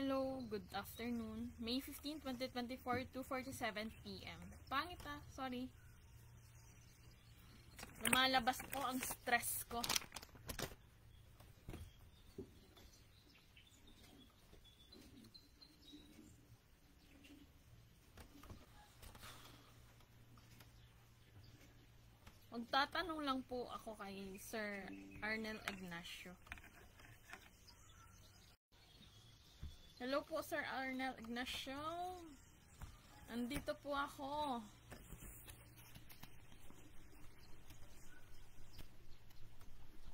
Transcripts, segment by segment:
hello, good afternoon. May 15, 2024, 2:47 PM. Pangit sorry. Lumalabas po ang stress ko. Magtatanong lang po ako kay Sir Arnel Ignacio. Hello po, Sir Arnel Ignacio. Andito po ako.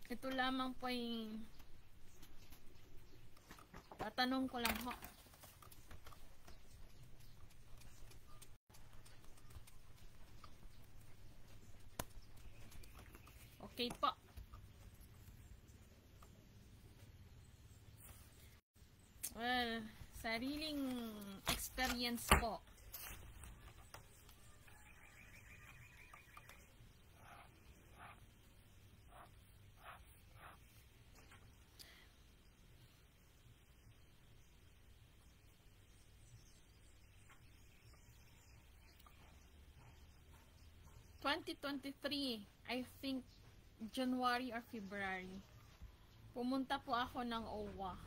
Ito lamang po yung tatanong ko lang ho. Okay po. Well, sariling experience po. I think January or February, pumunta po ako ng OWA,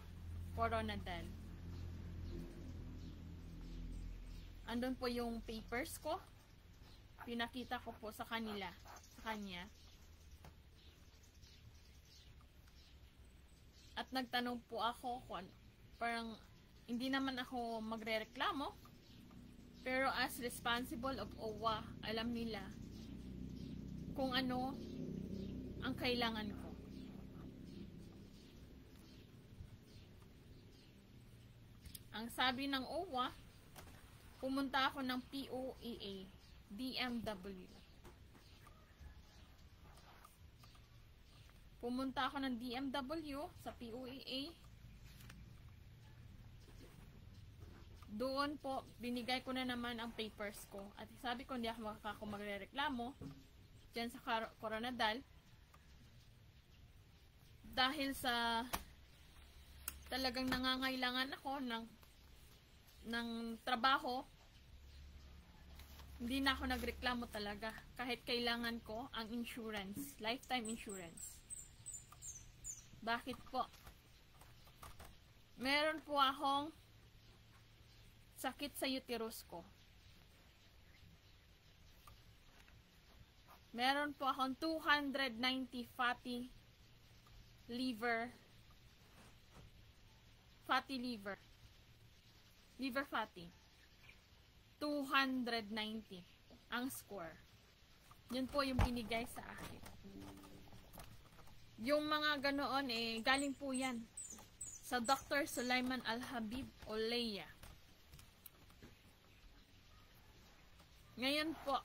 Coronadal. Andun po yung papers ko. Pinakita ko po sa kanya. At nagtanong po ako kung parang hindi naman ako magrereklamo. Pero as responsible of OWA, alam nila kung ano ang kailangan ko. Ang sabi ng OWA, pumunta ako ng POEA, DMW. Pumunta ako ng DMW sa POEA. Doon po, binigay ko na naman ang papers ko. At sabi ko, hindi ako magrereklamo dyan sa Coronadal. Dahil sa talagang nangangailangan ako ng trabaho, hindi na ako nagreklamo talaga. Kahit kailangan ko ang insurance, lifetime insurance. Bakit po? Meron po akong sakit sa uterus ko. Meron po akong 290 fatty liver fatty. 290 ang score. Yun po yung binigay sa akin. Yung mga ganoon galing po yan sa Dr. Sulaiman Al-Habib Oleya. Ngayon po,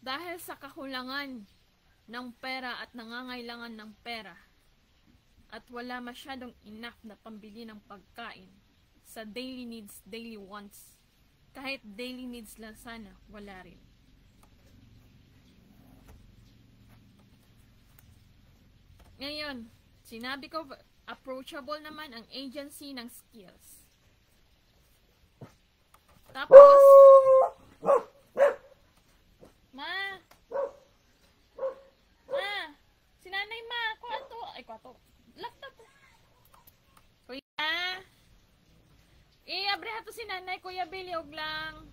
dahil sa kakulangan ng pera at nangangailangan ng pera at wala masyadong enough na pambili ng pagkain sa daily needs, daily wants, kahit daily needs lang sana, wala rin. Ngayon, sinabi ko, approachable naman ang agency ng skills. Tapos, Ma, si nanay kwato. Laptop. Kuya, abre to si nanay, Kuya Billy, og lang.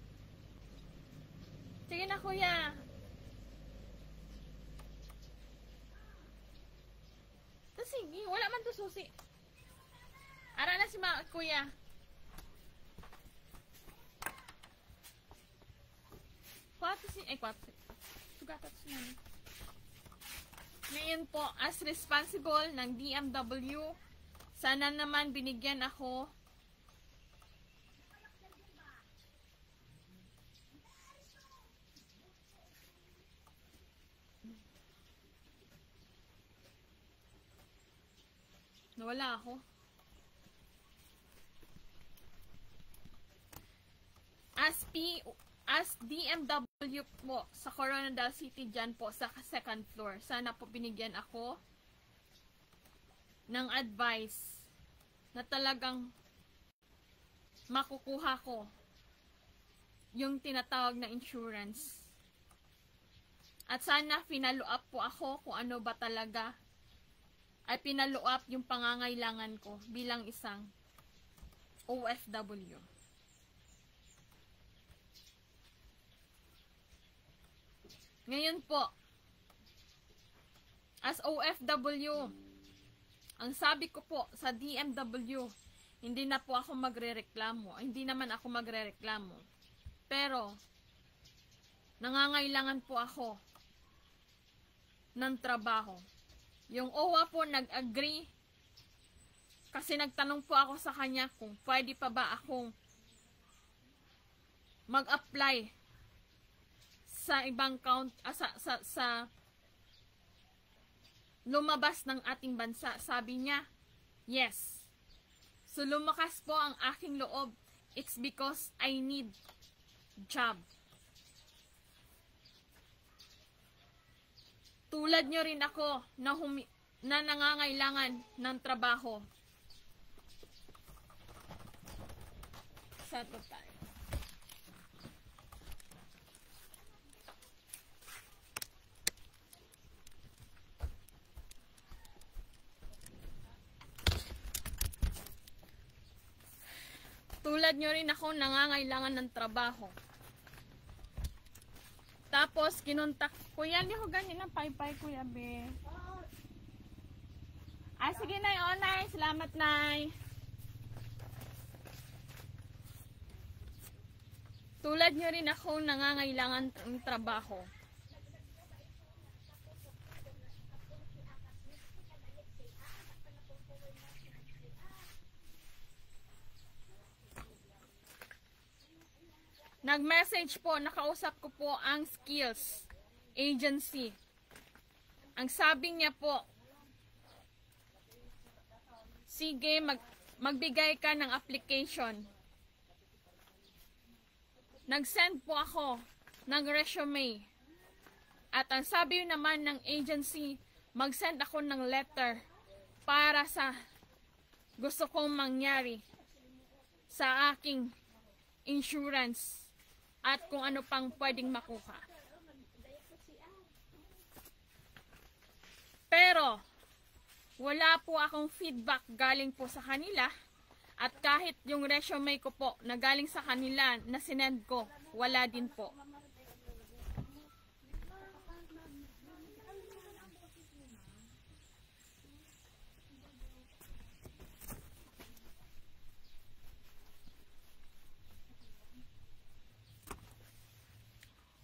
Sige na, Kuya. Sige, wala man to susi. Ara na si Kuya. Sugata si nanay. Ngayon po, as responsible ng DMW, sana naman binigyan ako nawala ako. As DMW po sa Coronadal City dyan po sa second floor, sana po binigyan ako ng advice na talagang makukuha ko yung tinatawag na insurance. At sana pinalo up po ako kung ano ba talaga ay pinalo up yung pangangailangan ko bilang isang OFW. Ngayon po, as OFW, ang sabi ko po sa DMW, hindi na po ako magrereklamo. Hindi naman ako magrereklamo. Pero, nangangailangan po ako ng trabaho. Yung OWA po nag-agree kasi nagtanong po ako sa kanya kung pwede pa ba akong mag-apply sa ibang sa lumabas ng ating bansa. Sabi niya, yes. So lumakas po ang aking loob. It's because I need job. Tulad nyo rin ako na nangangailangan ng trabaho. Sa total. Tulad nyo rin ako nangangailangan ng trabaho. Tapos, kinontak, kuya, hindi ko ganyan ng pay-pay, kuya, be. Ay, sige, Nay. O, Nay. Salamat, Nay. Tulad nyo rin ako nangangailangan ng trabaho. Nag-message po, nakausap ko po ang Skills Agency. Ang sabi niya po, sige, magbigay ka ng application. Nag-send po ako ng resume. At ang sabi naman ng agency, mag-send ako ng letter para sa gusto kong mangyari sa aking insurance. At kung ano pang pwedeng makuha. Pero, wala po akong feedback galing po sa kanila. At kahit yung resume ko po na galing sa kanila na sinend ko, wala din po.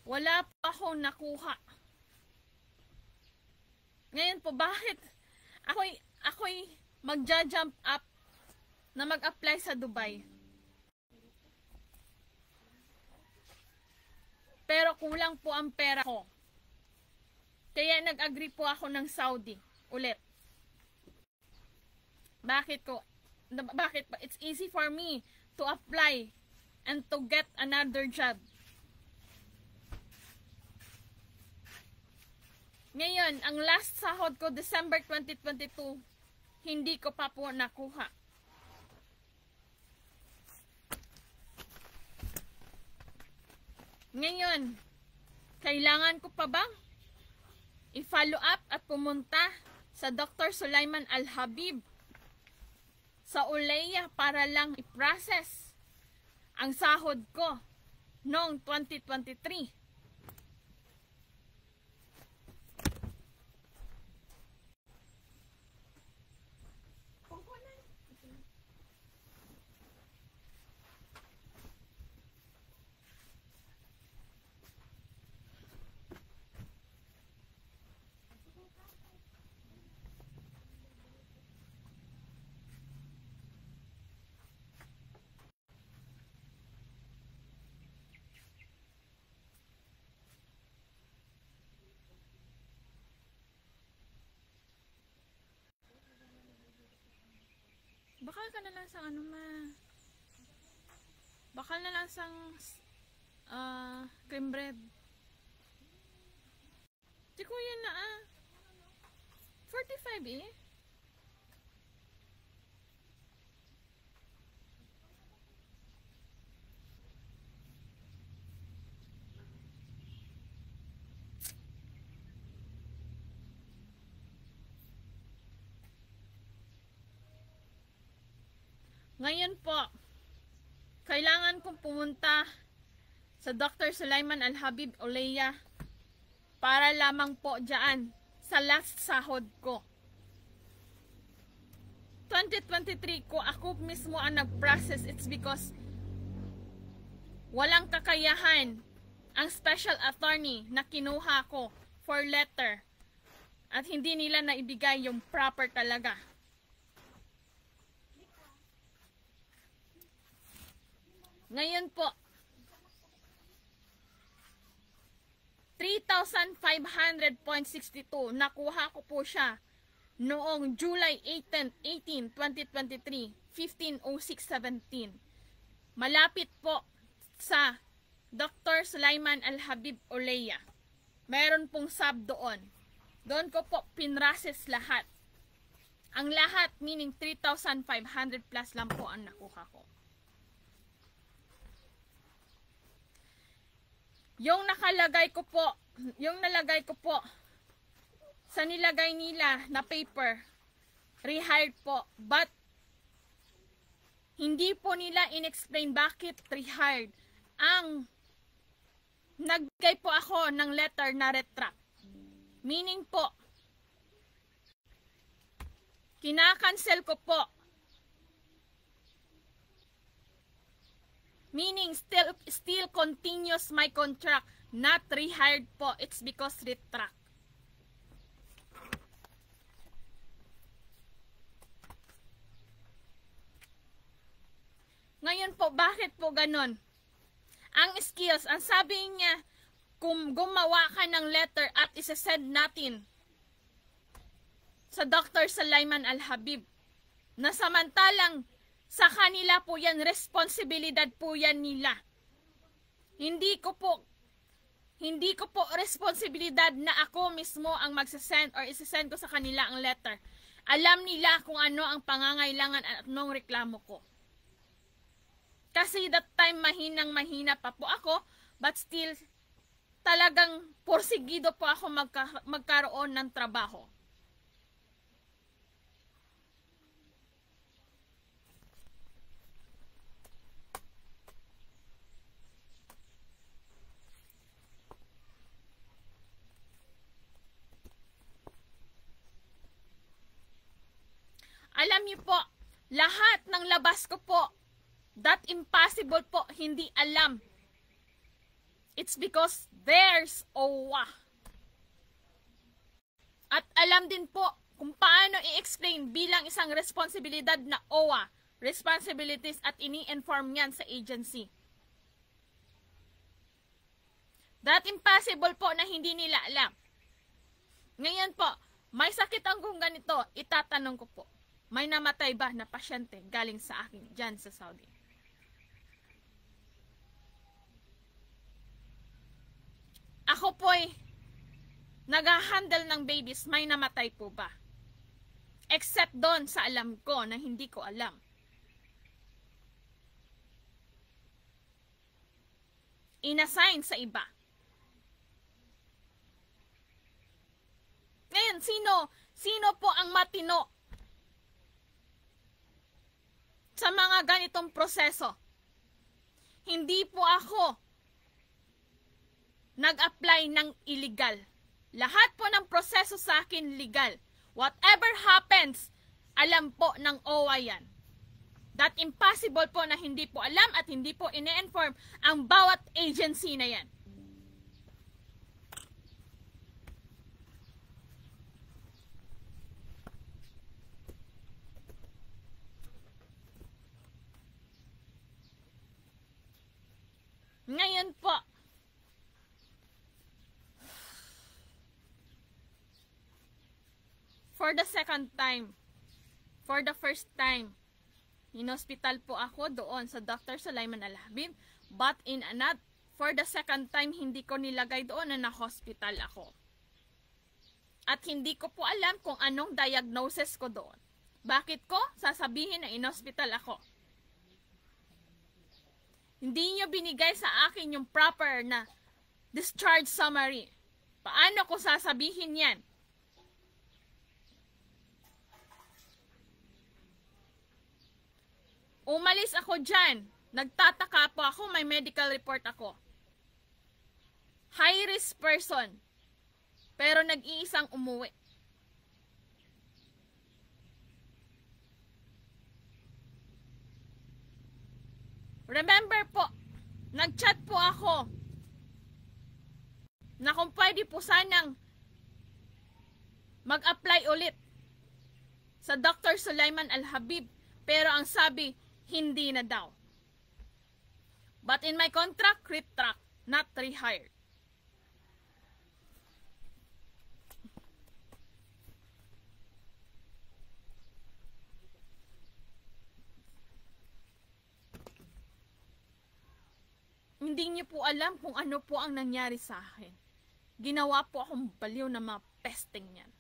Wala po akong nakuha. Ngayon po, bakit ako'y magja-jump up na mag-apply sa Dubai? Pero kulang po ang pera ko. Kaya nag-agree po ako ng Saudi ulit. Bakit? It's easy for me to apply and to get another job. Ngayon, ang last sahod ko, December 2022, hindi ko pa po nakuha. Ngayon, kailangan ko pa bang i-follow up at pumunta sa Dr. Sulaiman Al-Habib sa Uleya para lang i-process ang sahod ko noong 2023? Bakal ka na lang sa ano bakal na lang sa cream bread. Di ko yan na 45 eh. Ngayon po, kailangan kong pumunta sa Dr. Sulaiman Al-Habib Oleya para lamang po dyan sa last sahod ko. 2023 ko ako mismo ang nag-process. It's because walang kakayahan ang special attorney na kinuha ko for letter at hindi nila naibigay yung proper talaga. Ngayon po, 3,500.62 nakuha ko po siya noong July 18, 2023, 15:06:17. Malapit po sa Dr. Sulaiman Al-Habib Oleya. Meron pong sub doon. Doon ko po pinrases lahat. Ang lahat, meaning 3,500 plus lang po ang nakuha ko. Yung nalagay ko po sa nilagay nila na paper, rehired po. But, hindi po nila in-explain bakit rehired. Ang nagbigay po ako ng letter na retract. Meaning po, kinakancel ko po. Meaning, still continues my contract. Not rehired po. It's because retract. Ngayon po, bakit po ganon? Ang skills, ang sabi niya, kung gumawa ka ng letter at isasend natin sa Dr. Sulaiman Al-Habib, na samantalang sa kanila po yan, responsibilidad po yan nila. Hindi ko po responsibilidad na ako mismo ang magsasend or isasend ko sa kanila ang letter. Alam nila kung ano ang pangangailangan at anong reklamo ko. Kasi that time mahinang-mahina pa po ako, but still talagang porsigido po ako magkaroon ng trabaho. Alam niyo po, lahat ng labas ko po, that impossible po, hindi alam. It's because there's OWA. At alam din po kung paano i-explain bilang isang responsibilidad na OWA, responsibilities at ini-inform yan sa agency. That impossible po na hindi nila alam. Ngayon po, may sakit ang kung ganito, itatanong ko po. May namatay ba na pasyente galing sa akin dyan sa Saudi? Ako po'y nag-handle ng babies, may namatay po ba? Except doon sa alam ko na hindi ko alam. Inassign sa iba. Ngayon, sino po ang matino sa mga ganitong proseso? Hindi po ako nag-apply ng illegal. Lahat po ng proseso sa akin legal. Whatever happens, alam po ng OWA yan. That impossible po na hindi po alam at hindi po ine-inform ang bawat agency na yan. Ngayon po, for the second time, for the first time, in-hospital po ako doon sa Dr. Sulaiman Al-Habib, but for the second time, hindi ko nilagay doon na na-hospital ako. At hindi ko po alam kung anong diagnosis ko doon. Bakit ko sasabihin na in-hospital ako? Hindi nyo binigay sa akin yung proper na discharge summary. Paano ko sasabihin yan? Umalis ako dyan. Nagtataka po ako, may medical report ako. High risk person. Pero nag-iisang umuwi. Remember po, nag-chat po ako na kung pwede po sanang mag-apply ulit sa Dr. Sulaiman Al-Habib. Pero ang sabi, hindi na daw. But in my contract, retract, not rehired. Hindi niyo po alam kung ano po ang nangyari sa akin. Ginawa po akong baliw na mga pesting yan.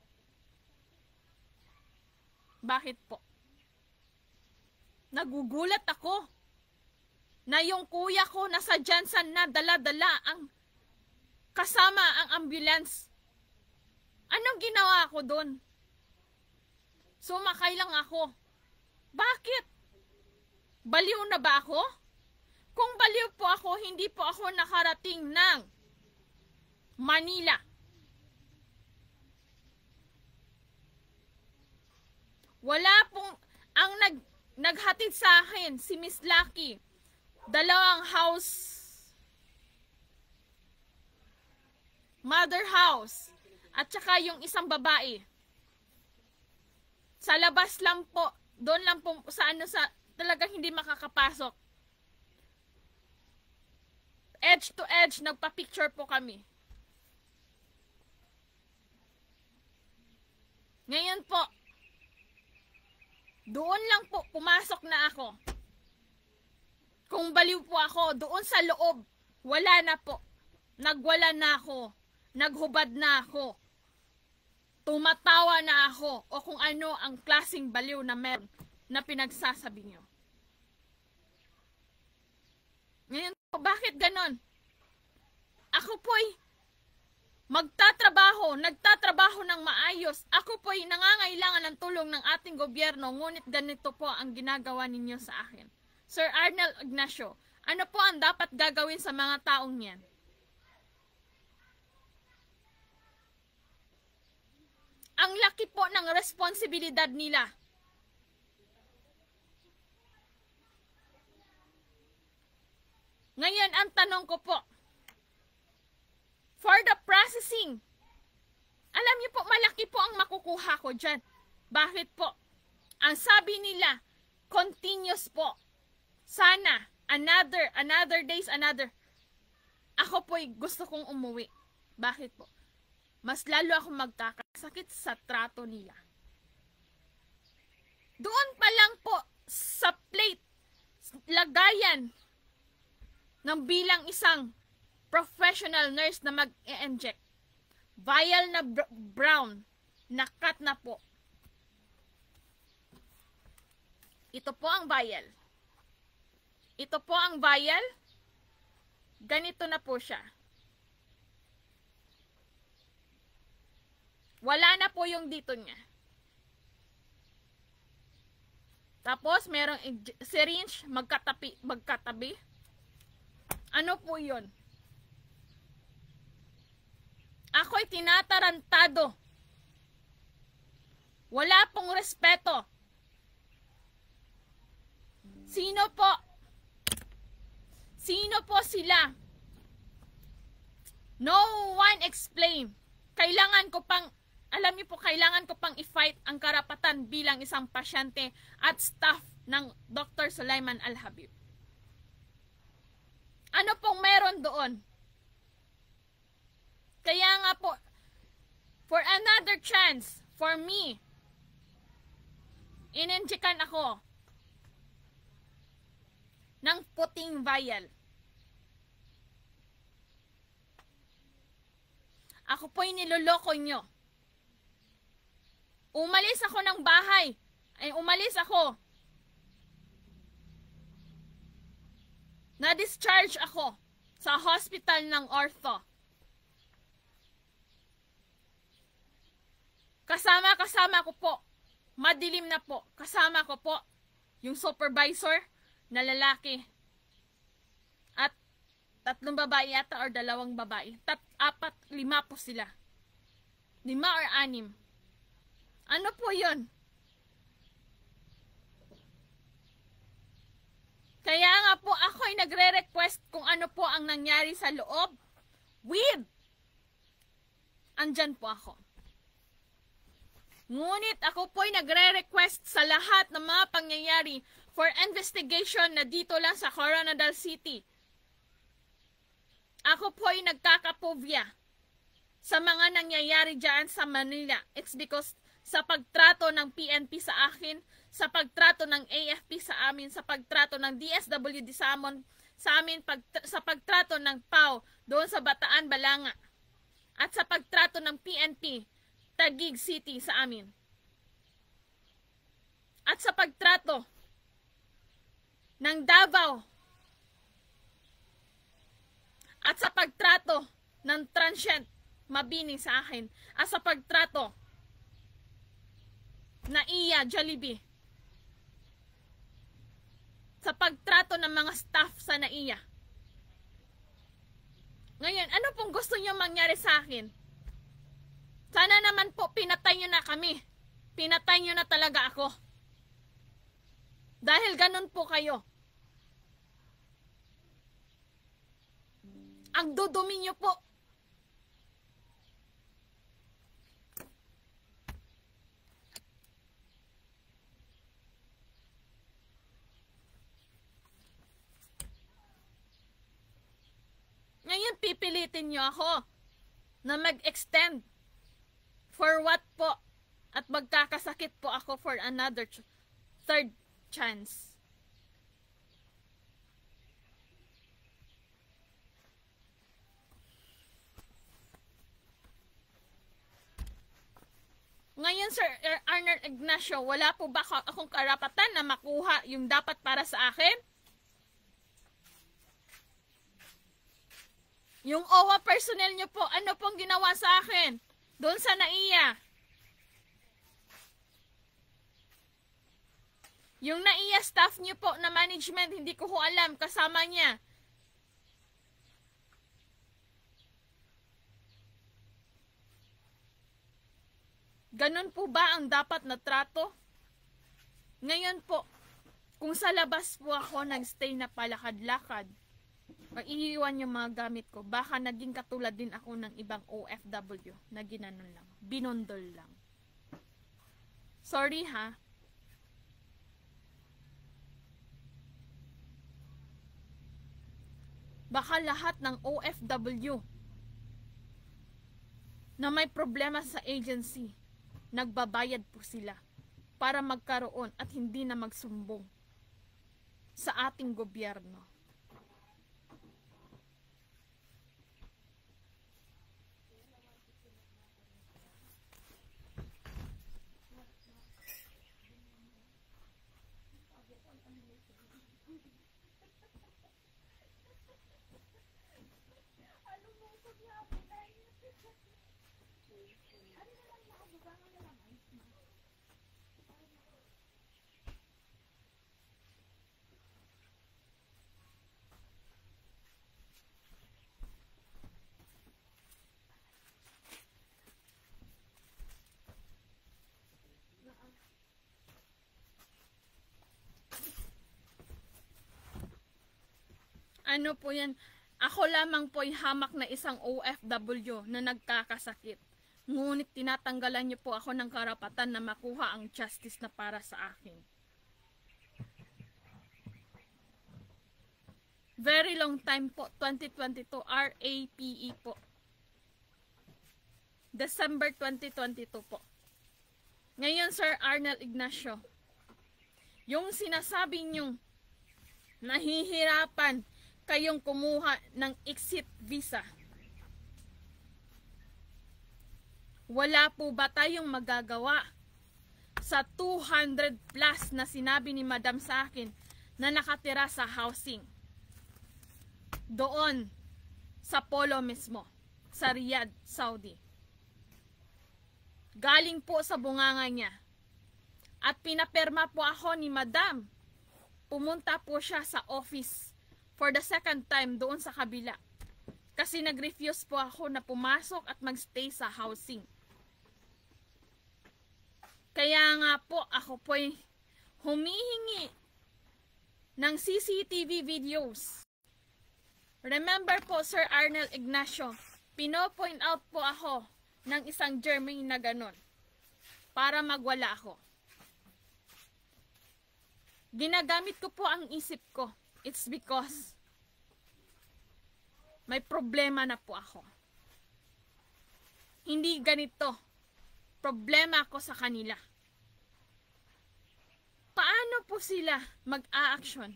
Bakit po? Nagugulat ako na yung kuya ko nasa Jansan na dala-dala ang kasama ang ambulance. Anong ginawa ko doon? Sumakay lang ako. Bakit? Baliw na ba ako? Kung baliw po ako, hindi po ako nakarating ng Manila. Wala pong, ang naghatid sa akin, si Miss Lucky, dalawang house, mother house, at saka yung isang babae. Sa labas lang po, doon lang po, sa talagang hindi makakapasok. Edge to edge, nagpa-picture po kami. Ngayon po, doon lang po, pumasok na ako. Kung baliw po ako, doon sa loob, wala na po. Nagwala na ako. Naghubad na ako. Tumatawa na ako. O kung ano ang klaseng baliw na meron na pinagsasabi nyo. Ngayon po, bakit ganon? Ako po'y nagtatrabaho ng maayos. Ako po'y nangangailangan ng tulong ng ating gobyerno, ngunit ganito po ang ginagawa ninyo sa akin. Sir Arnel Ignacio, ano po ang dapat gagawin sa mga taong yan? Ang laki po ng responsibilidad nila. Ngayon, ang tanong ko po, for the processing, alam niyo po, malaki po ang makukuha ko dyan. Bakit po? Ang sabi nila, continuous po. Sana, another days, another. Ako po'y gusto kong umuwi. Bakit po? Mas lalo ako magkakasakit sa trato nila. Doon pa lang po, sa plate, lagayan, ng bilang isang professional nurse na mag-e-inject. Vial na brown, nakat na po. Ito po ang vial. Ito po ang vial. Ganito na po siya. Wala na po yung dito niya. Tapos, merong syringe, magkatabi. Ano po yun? Ako'y tinatarantado. Wala pong respeto. Sino po? Sino po sila? No one explain. Kailangan ko pang, alam niyo po, kailangan ko pang i-fight ang karapatan bilang isang pasyente at staff ng Dr. Sulaiman Al-Habib. Ano pong meron doon? Kaya nga po, for another chance, for me, ininjikan ako ng puting vial. Ako po'y niloloko nyo. Umalis ako ng bahay. Umalis ako. Na-discharge ako sa hospital ng ortho. Kasama ko po. Madilim na po. Kasama ko po yung supervisor, na lalaki. At 3 babae yata or 2 babae. 4, 5 po sila. 5 or 6. Ano po yun? Kaya nga po ako ay nagre-request kung ano po ang nangyari sa loob. Andyan po ako. Ngunit ako po ay nagre-request sa lahat ng mga pangyayari for investigation na dito lang sa Coronadal City. Ako po ay nagkakapovya sa mga nangyayari dyan sa Manila. It's because sa pagtrato ng PNP sa akin, sa pagtrato ng AFP sa amin, sa pagtrato ng DSWD sa amin, sa pagtrato ng PAO doon sa Bataan, Balanga, at sa pagtrato ng PNP Taguig City sa amin. At sa pagtrato ng Davao. At sa pagtrato ng Transient Mabini sa akin. At sa pagtrato na Iya Jollibee. Sa pagtrato ng mga staff sa NAIA. Ngayon, ano pong gusto niyo mangyari sa akin? Sana naman po pinatay nyo na kami. Pinatay nyo na talaga ako. Dahil ganun po kayo. Ang dudumi nyo po. Ngayon pipilitin nyo ako na mag-extend. For what po? At magkakasakit po ako for another third chance. Ngayon, Sir Arnold Ignacio, wala po ba akong karapatan na makuha yung dapat para sa akin? Yung OWA personnel nyo po, ano pong ginawa sa akin? Doon sa NAIA. Yung NAIA staff nyo po na management, hindi ko alam, kasama niya. Ganon po ba ang dapat na trato? Ngayon po, kung sa labas po ako nagstay na palakad-lakad, o iiwan yung mga gamit ko, baka naging katulad din ako ng ibang OFW na ginanon lang, binondol lang. Sorry ha. Baka lahat ng OFW na may problema sa agency, nagbabayad po sila para magkaroon at hindi na magsumbong sa ating gobyerno. Ano po yan? Ako lamang po'y hamak na isang OFW na nagkakasakit. Ngunit tinatanggalan niyo po ako ng karapatan na makuha ang justice na para sa akin. Very long time po, 2022, RAPE po. December 2022 po. Ngayon, Sir Arnold Ignacio, yung sinasabi niyong nahihirapan kayong kumuha ng exit visa, wala po ba tayong magagawa sa 200 plus na sinabi ni Madam sa akin na nakatira sa housing doon sa Polo mismo, sa Riyadh, Saudi? Galing po sa bunganga niya. At pinaperma po ako ni Madam pumunta po siya sa office for the second time doon sa kabila. Kasi nag-refuse po ako na pumasok at magstay sa housing. Kaya nga po ako po'y humihingi ng CCTV videos. Remember po, Sir Arnel Ignacio, pino-point out po ako ng isang Germany na ganon para magwala ako. Ginagamit ko po ang isip ko. It's because may problema na po ako. Hindi ganito. Problema ako sa kanila. Paano po sila mag-a-action?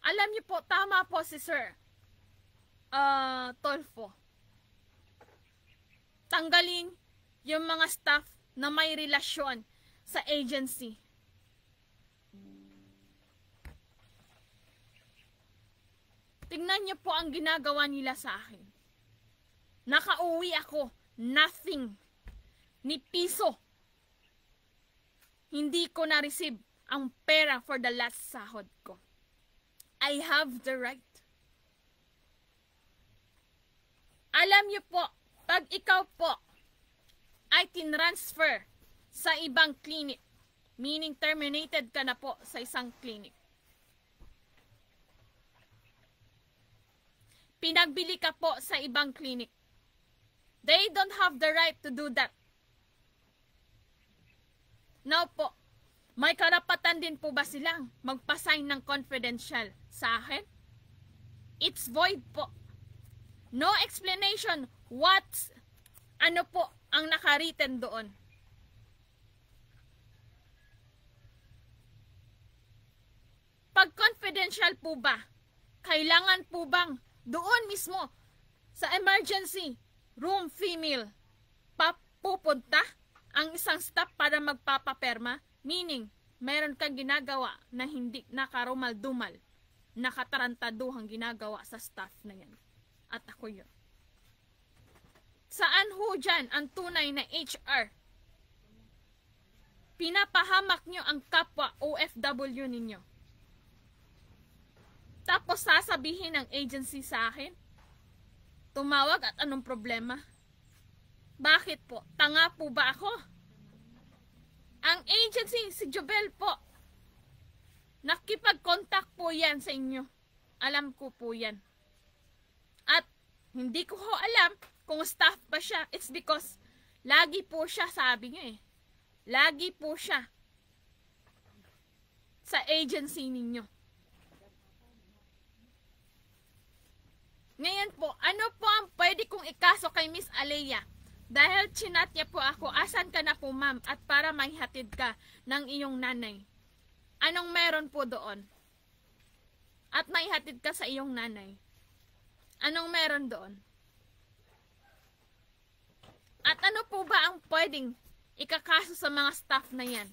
Alam niyo po, tama po si Sir Tolfo. Tanggalin yung mga staff na may relasyon sa agency. Tingnan niyo po ang ginagawa nila sa akin. Nakauwi ako, nothing, ni piso. Hindi ko na-receive ang pera for the last sahod ko. I have the right. Alam niyo po, pag ikaw po ay tinransfer sa ibang clinic, meaning terminated ka na po sa isang clinic, pinagbili ka po sa ibang clinic, they don't have the right to do that. Now po, may karapatan din po ba silang magpasign ng confidential sa akin? It's void po. No explanation ano po ang nakariten doon. Pag confidential po ba, kailangan po bang doon mismo sa emergency room female pupunta ang isang staff para magpapaperma? Meaning, meron kang ginagawa na hindi nakarumal-dumal, nakatarantaduhang ginagawa sa staff na yan. At ako yun. Saan ho dyan ang tunay na HR? Pinapahamak nyo ang kapwa OFW ninyo. Tapos sasabihin ng agency sa akin, tumawag at anong problema? Bakit po? Tanga po ba ako? Ang agency, si Jobel po, nakipag-contact po yan sa inyo. Alam ko po yan. At hindi ko ho alam kung staff ba siya. It's because lagi po siya, sabi nyo eh. Lagi po siya sa agency ninyo. Ngayon po, ano po ang pwede kong ikaso kay Miss Alea? Dahil chinat niya po ako, asan ka na po ma'am? At para maihatid ka ng iyong nanay. Anong meron po doon? At maihatid ka sa iyong nanay. Anong meron doon? At ano po ba ang pwedeng ikakaso sa mga staff na yan?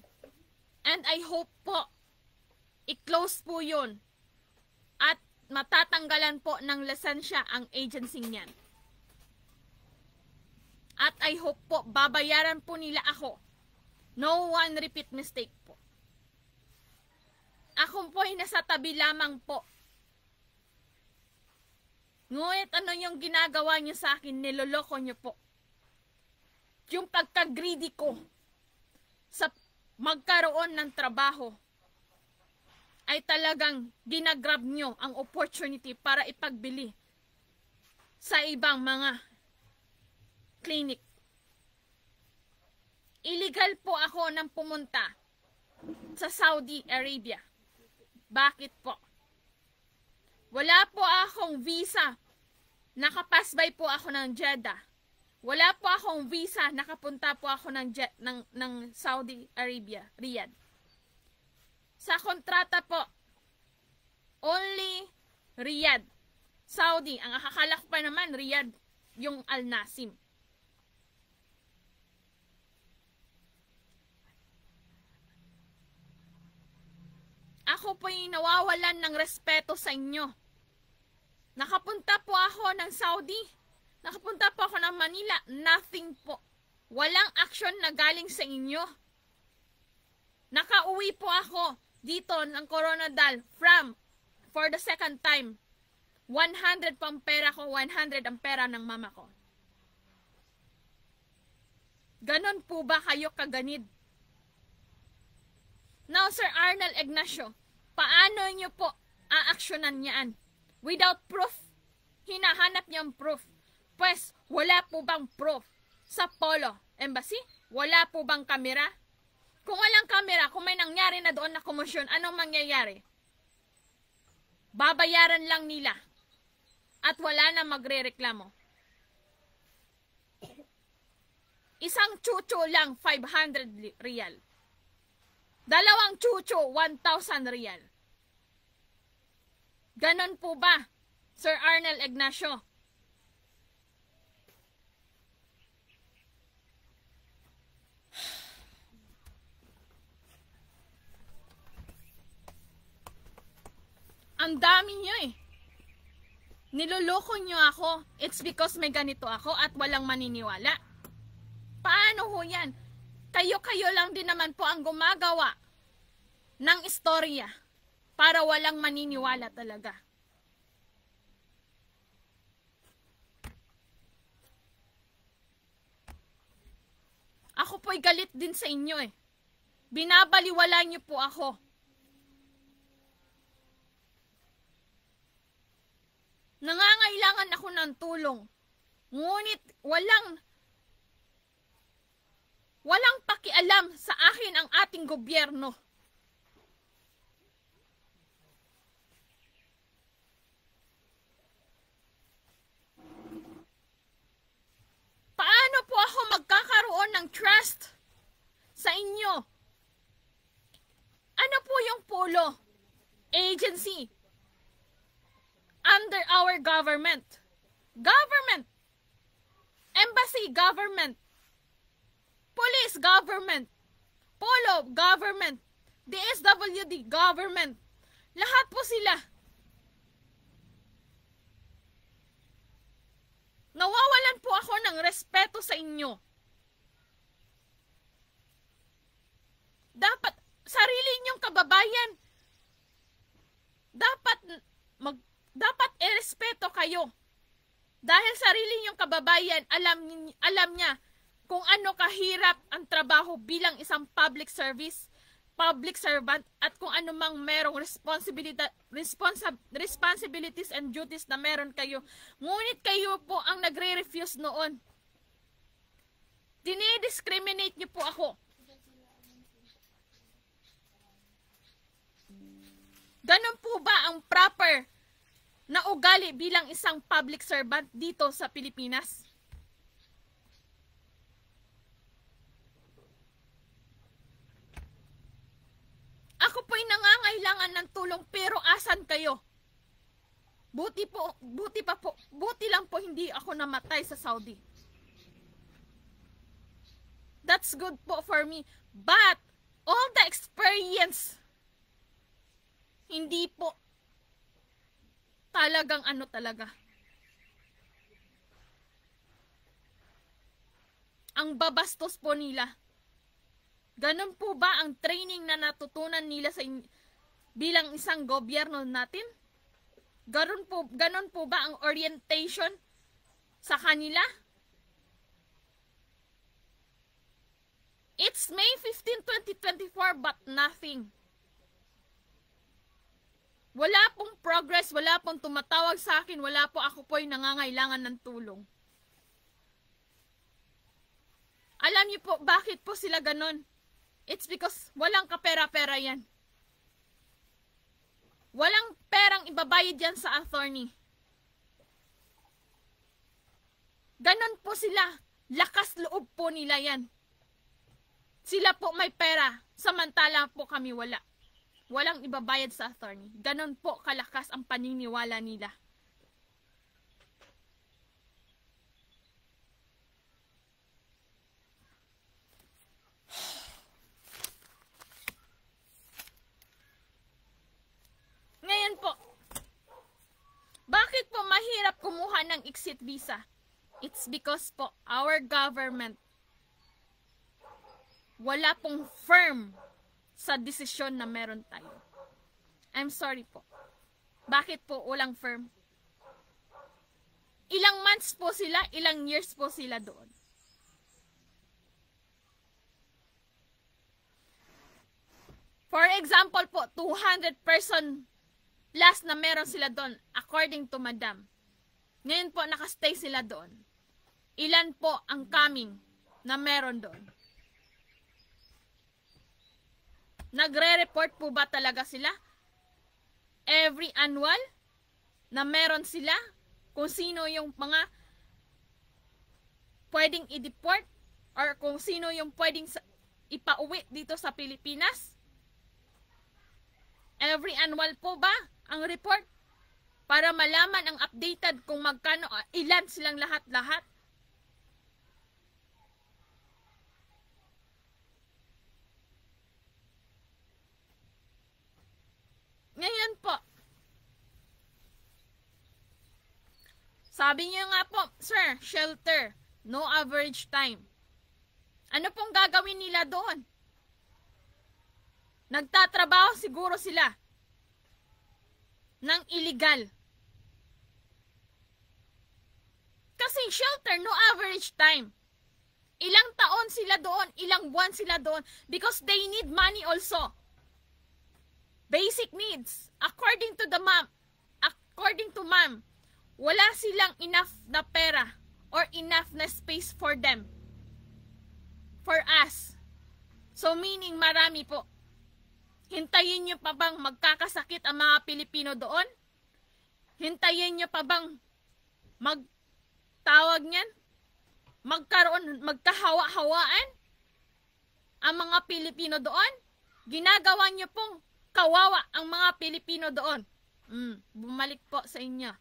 And I hope po, i-close po yun. At matatanggalan po ng lisensya ang agency niyan. At I hope po, babayaran po nila ako. No one repeat mistake po. Ako po ay nasa tabi lamang po. Ngunit ano yung ginagawa niyo sa akin, niloloko niyo po. Yung pagka-greedy ko sa magkaroon ng trabaho ay talagang ginagrab nyo ang opportunity para ipagbili sa ibang mga clinic. Illegal po ako nang pumunta sa Saudi Arabia. Bakit po? Wala po akong visa. Nakapasbay po ako ng Jeddah. Wala po akong visa. Nakapunta po ako ng Saudi Arabia, Riyadh. Sa kontrata po, only Riyadh. Saudi. Ang akakala ko pa naman, Riyadh, yung Al Nasim. Ako po'y nawawalan ng respeto sa inyo. Nakapunta po ako ng Saudi. Nakapunta po ako ng Manila. Nothing po. Walang action na galing sa inyo. Nakauwi po ako. dito ng Coronadal for the second time. 100 pang pera ko, 100 ang pera ng mama ko. Ganon po ba kayo kaganid? Now, Sir Arnel Ignacio, paano nyo po aaksyonan niyaan? Without proof? Hinahanap niyang proof. Pues, wala po bang proof? Sa Polo Embassy, wala po bang kamera? Kung walang kamera, kung may nangyari na doon na komosyon, anong mangyayari? Babayaran lang nila. At wala na magre-reklamo. Isang chucho lang, 500 real. Dalawang chucho, 1,000 real. Ganon po ba, Sir Arnel Ignacio? Ang dami nyo eh. Niloloko nyo ako. It's because may ganito ako at walang maniniwala. Paano ho yan? Kayo-kayo lang din naman po ang gumagawa ng istorya para walang maniniwala talaga. Ako po'y galit din sa inyo eh. Binabaliwala nyo po ako. Nangangailangan ako ng tulong. Ngunit walang pakialam sa akin ang ating gobyerno. Paano po ako magkakaroon ng trust sa inyo? Ano po yung polo? Agency. Under our government. Government. Embassy, government. Police, government. Polo, government. DSWD, government. Lahat po sila. Nawawalan po ako ng respeto sa inyo. Dapat, sarili ninyong kababayan, dapat irespeto kayo. Dahil sarili ninyong kababayan, alam niya kung ano kahirap ang trabaho bilang isang public servant, at kung ano mang merong responsibilities and duties na meron kayo. Ngunit kayo po ang nagre-refuse noon. Dinidiscriminate niyo po ako. Ganun po ba ang proper na ugali bilang isang public servant dito sa Pilipinas? Ako po'y nangangailangan ng tulong, pero asan kayo? Buti lang po hindi ako namatay sa Saudi. That's good po for me. But all the experience, hindi po talagang talaga. Ang babastos po nila. Ganun po ba ang training na natutunan nila bilang isang gobyerno natin? Ganun po ba ang orientation sa kanila? It's May 15, 2024 but nothing. Wala pong progress, wala pong tumatawag sa akin, wala po, ako po'y nangangailangan ng tulong. Alam niyo po, bakit po sila ganon? It's because walang kapera-pera yan. Walang perang ibabayad yan sa attorney. Ganon po sila. Lakas loob po nila yan. Sila po may pera, samantala po kami wala. Walang ibabayad sa attorney. Ganon po kalakas ang paniniwala nila. Ngayon po, bakit po mahirap kumuha ng exit visa? It's because po, our government, wala pong firm sa desisyon na meron tayo. I'm sorry po. Bakit po walang firm? Ilang months po sila, ilang years po sila doon. For example po, 200 person plus na meron sila doon, according to Madam. Ngayon po, nakastay sila doon. Ilan po ang coming na meron doon? Nagre-report po ba talaga sila? Every annual na meron sila? Kung sino yung mga pwedeng i-deport? Or kung sino yung pwedeng ipauwi dito sa Pilipinas? Every annual po ba ang report? Para malaman ang updated kung magkano, ilan silang lahat-lahat. Ngayon po, sabi niyo nga po, sir, shelter, no average time. Ano pong gagawin nila doon? Nagtatrabaho siguro sila ng illegal. Kasi shelter, no average time. Ilang taon sila doon, ilang buwan sila doon, because they need money also. Basic needs. According to ma'am, wala silang enough na pera or enough na space for them. For us. So meaning marami po. Hintayin nyo pa bang magkakasakit ang mga Pilipino doon? Hintayin nyo pa bang magtawag niyan? Magkahawa-hawaan ang mga Pilipino doon? Ginagawa nyo pong kawawa ang mga Pilipino doon. Bumalik po sa inyo.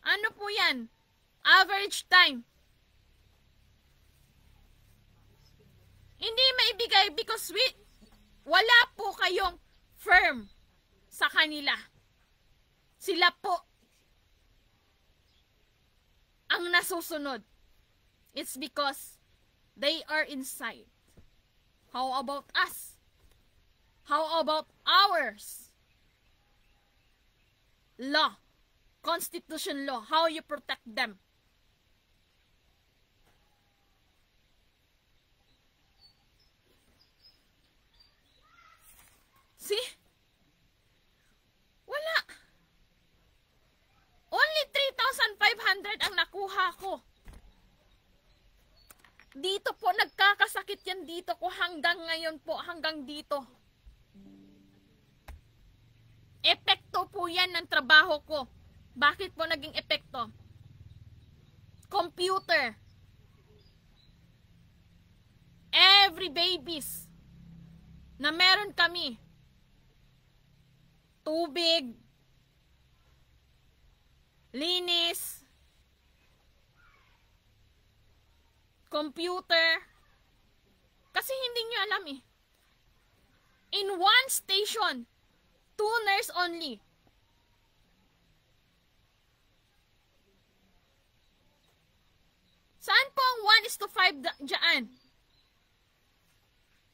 Ano po yan? Average time. Hindi maibigay because wala po kayong firm sa kanila. Sila po ang nasusunod. It's because they are inside. How about us? How about ours? Law. Constitution law. How you protect them? See? Wala. Only 3,500 ang nakuha ko. Dito po, nagkakasakit yan dito ko hanggang ngayon po, hanggang dito. Epekto po yan ng trabaho ko. Bakit po naging epekto? Computer. Every babies na meron kami. Tubig. Linis. Computer. Kasi hindi nyo alam eh. In one station, 2 nurse only. Saan po ang 1:5 dyan?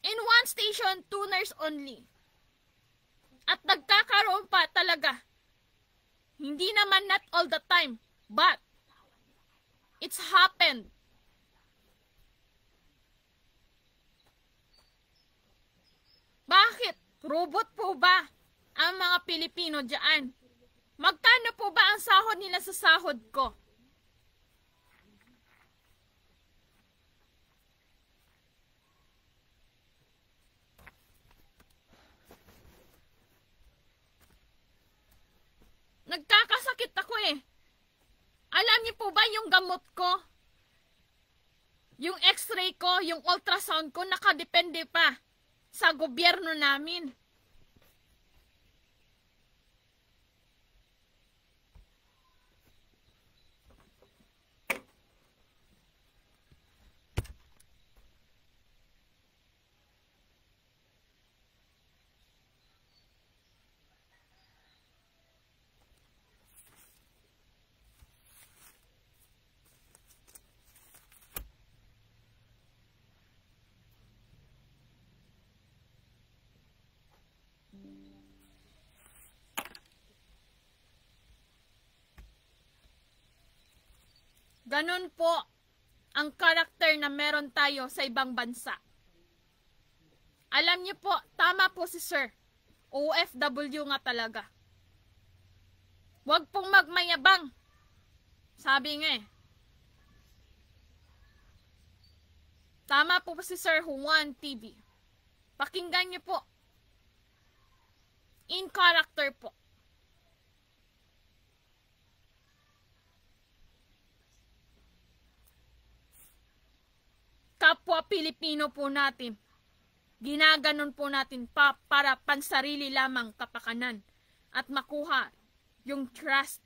In one station, 2 nurse only. At nagkakaroon pa talaga. Hindi naman not all the time, but it's happened. Bakit? Robot po ba ang mga Pilipino dyan? Magkano po ba ang sahod nila sa sahod ko? Nagkakasakit ako eh. Alam niyo po ba yung gamot ko? Yung x-ray ko, yung ultrasound ko, nakadepende pa sa gobyerno namin. Ganon po ang karakter na meron tayo sa ibang bansa. Alam niyo po, tama po si Sir. OFW nga talaga. Huwag pong magmayabang. Sabi nga eh. Tama po si Sir Juan TV. Pakinggan niyo po. In character po. Kapwa Pilipino po natin. Ginaganon po natin para pansarili lamang kapakanan at makuha yung trust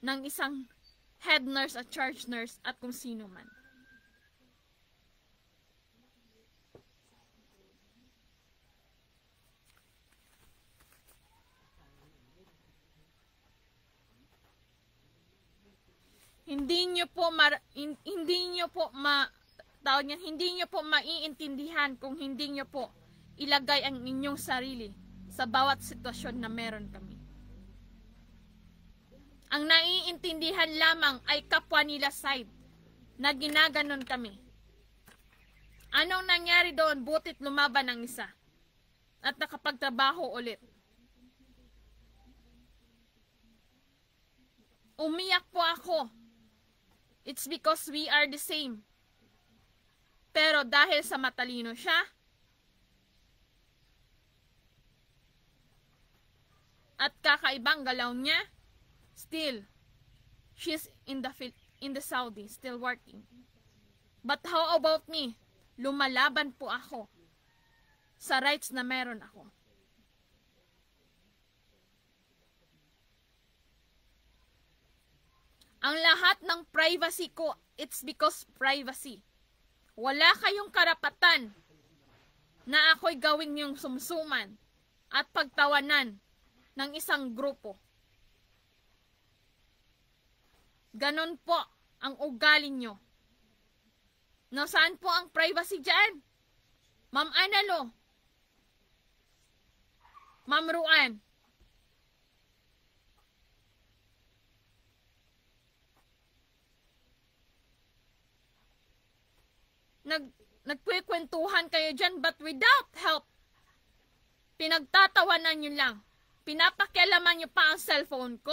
ng isang head nurse at charge nurse at kung sino man. Hindi niyo po maiintindihan kung hindi niyo po ilagay ang inyong sarili sa bawat sitwasyon na meron kami. Ang naiintindihan lamang ay kapwa nila side na ginaganon kami. Anong nangyari doon? Butit lumaban ang isa at nakapagtrabaho ulit. Umiyak po ako. It's because we are the same. Pero dahil sa matalino siya, at kakaibang galaw niya, still, she's in the Saudi, still working. But how about me? Lumalaban po ako sa rights na meron ako. Ang lahat ng privacy ko, it's because privacy. Wala kayong karapatan na ako'y gawin yung sumsuman at pagtawanan ng isang grupo. Ganon po ang ugali nyo. Nasaan po ang privacy dyan? Ma'am Analo, Ma'am Ruan, nagkwekwentuhan kayo dyan but without help. Pinagtatawanan nyo lang. Pinapakialaman nyo pa ang cellphone ko.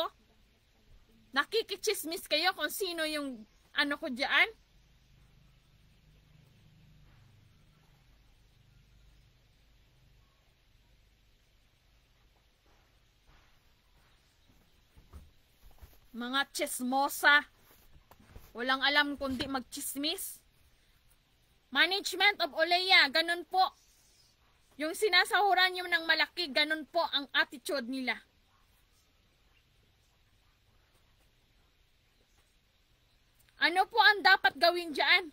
Nakikichismis kayo kung sino yung ano ko dyan. Mga chismosa. Walang alam kundi magchismis. Management of Olea, ganun po. Yung sinasahuran nyo ng malaki, ganun po ang attitude nila. Ano po ang dapat gawin dyan?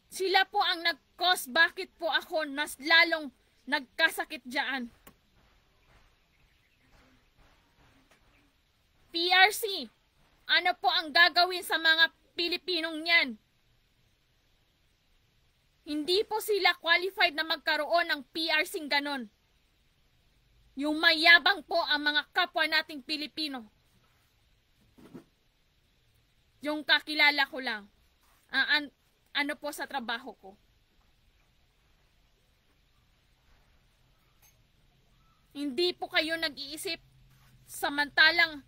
Sila po ang nag-cause, bakit po ako nas lalong nagkasakit dyan? PRC, ano po ang gagawin sa mga Pilipinong yan? Hindi po sila qualified na magkaroon ng PRC ganon. Yung mayabang po ang mga kapwa nating Pilipino. Yung kakilala ko lang. Ano po sa trabaho ko. Hindi po kayo nag-iisip samantalang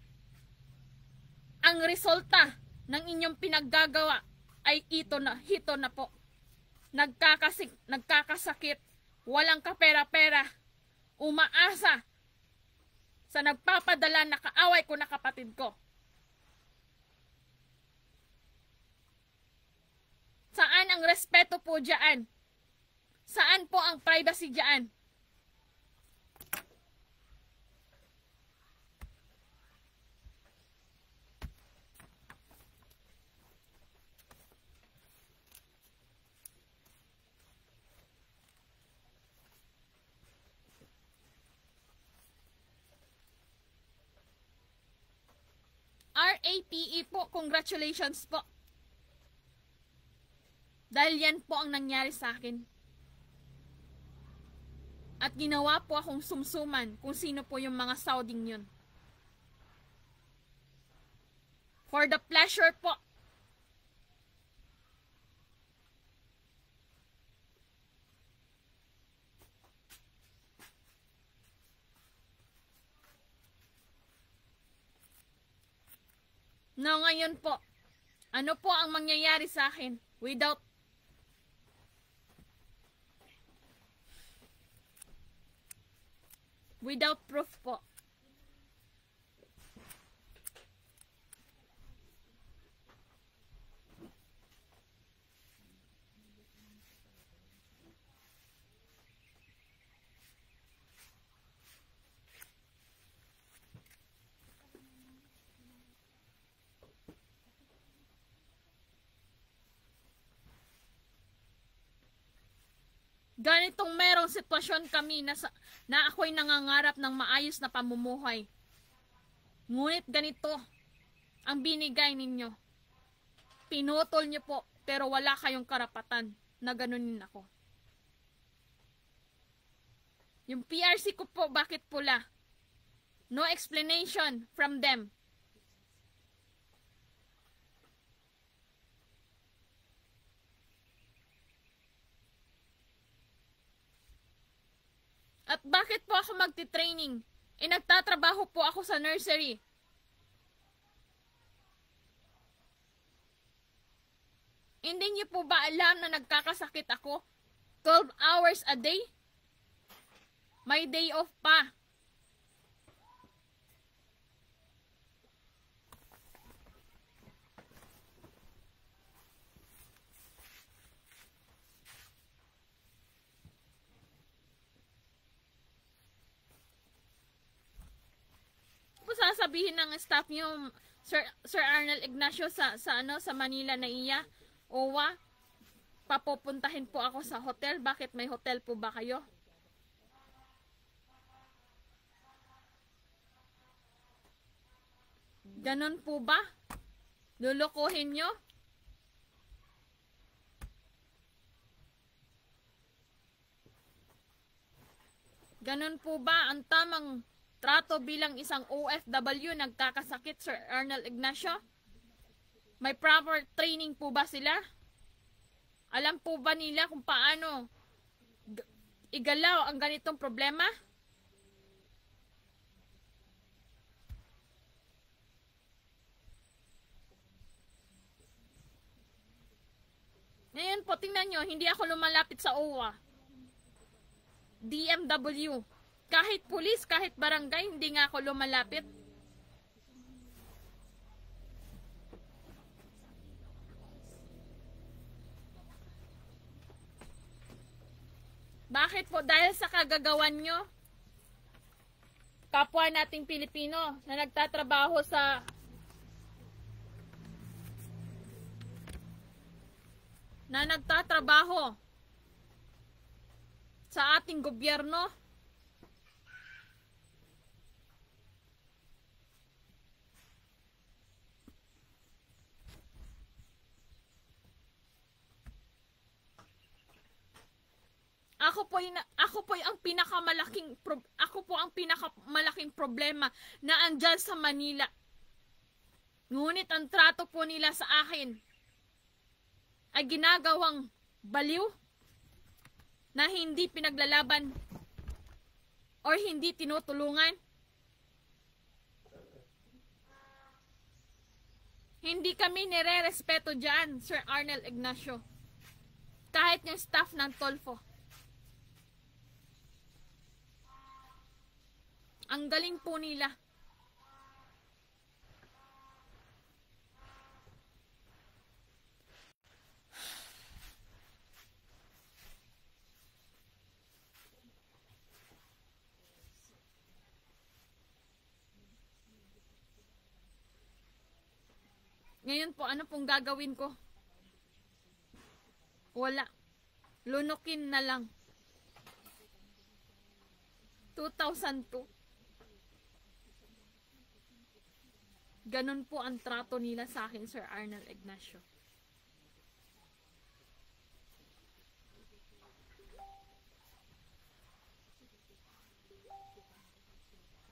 ang resulta ng inyong pinaggagawa ay hito na po. Nagkakasakit, walang kapera-pera, umaasa sa nagpapadala na kaaway ko na kapatid ko. Saan ang respeto po dyan? Saan po ang privacy dyan? RAPE po, congratulations po. Dahil yan po ang nangyari sa akin. At ginawa po akong sumsuman kung sino po yung mga Sauding yun. For the pleasure po. No, ngayon po, ano po ang mangyayari sa akin without proof po? Ganitong merong sitwasyon kami na ako'y nangangarap ng maayos na pamumuhay. Ngunit ganito ang binigay ninyo. Pinutol nyo po, pero wala kayong karapatan na ganunin ako. Yung PRC ko po, bakit pula? No explanation from them. At bakit po ako magti-training? Nagtatrabaho po ako sa nursery. Hindi niyo po ba alam na nagkakasakit ako 12 hours a day? May day off pa. Sasabihin ng staff niyo, Sir Arnel Ignacio sa Manila na iya, OWA, papupuntahin po ako sa hotel. Bakit may hotel po ba kayo? Ganon po ba? Lulukuhin nyo? Ganon po ba ang tamang trato bilang isang OFW nagkakasakit, Sir Arnel Ignacio? May proper training po ba sila? Alam po ba nila kung paano igalaw ang ganitong problema? Ngayon po, tingnan nyo, hindi ako lumalapit sa OWA. DMW. Kahit pulis, kahit barangay, hindi nga ako lumalapit. Bakit po? Dahil sa kagagawan nyo, kapwa nating Pilipino na nagtatrabaho sa ating gobyerno. Ako po ang pinakamalaking problema na andyan sa Manila. Ngunit ang trato po nila sa akin ay ginagawang baliw na hindi pinaglalaban or hindi tinutulungan. Hindi kami nire-respeto dyan, Sir Arnel Ignacio. Kahit yung staff ng Tolfo. Ang galing po nila. Ngayon po, ano pong gagawin ko? Wala. Lunukin na lang. 2002. Ganon po ang trato nila sa akin, Sir Arnel Ignacio.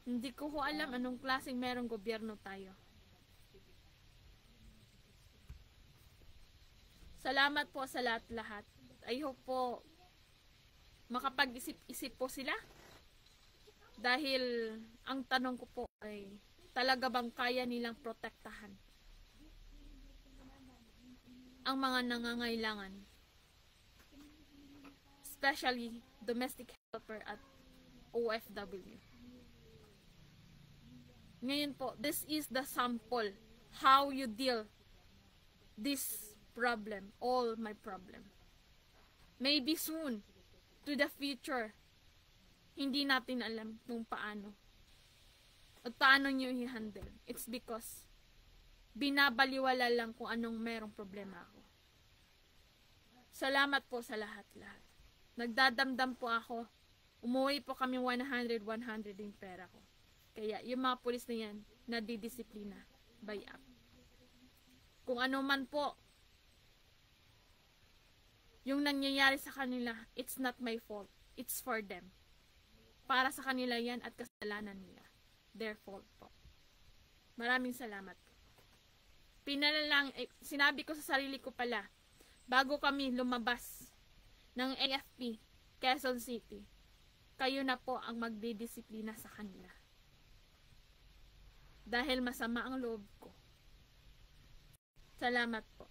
Hindi ko alam anong klaseng merong gobyerno tayo. Salamat po sa lahat-lahat. I hope po makapag-isip-isip po sila. Dahil ang tanong ko po ay talaga bang kaya nilang protektahan ang mga nangangailangan, especially domestic helper at OFW. Ngayon po, this is the sample how you deal this problem, all my problem. Maybe soon, to the future, hindi natin alam kung paano. At paano nyo i-handle. It's because binabaliwala lang kung anong merong problema ako. Salamat po sa lahat-lahat. Nagdadamdam po ako. Umuwi po kami 100 yung pera ko. Kaya yung mga pulis na yan, nadidisiplina by act. Kung ano man po yung nangyayari sa kanila, it's not my fault. It's for them. Para sa kanila yan at kasalanan nila. Their fault po. Maraming salamat po. Sinabi ko sa sarili ko pala, bago kami lumabas ng AFP, Quezon City, kayo na po ang magdidisiplina sa kanila. Dahil masama ang loob ko. Salamat po.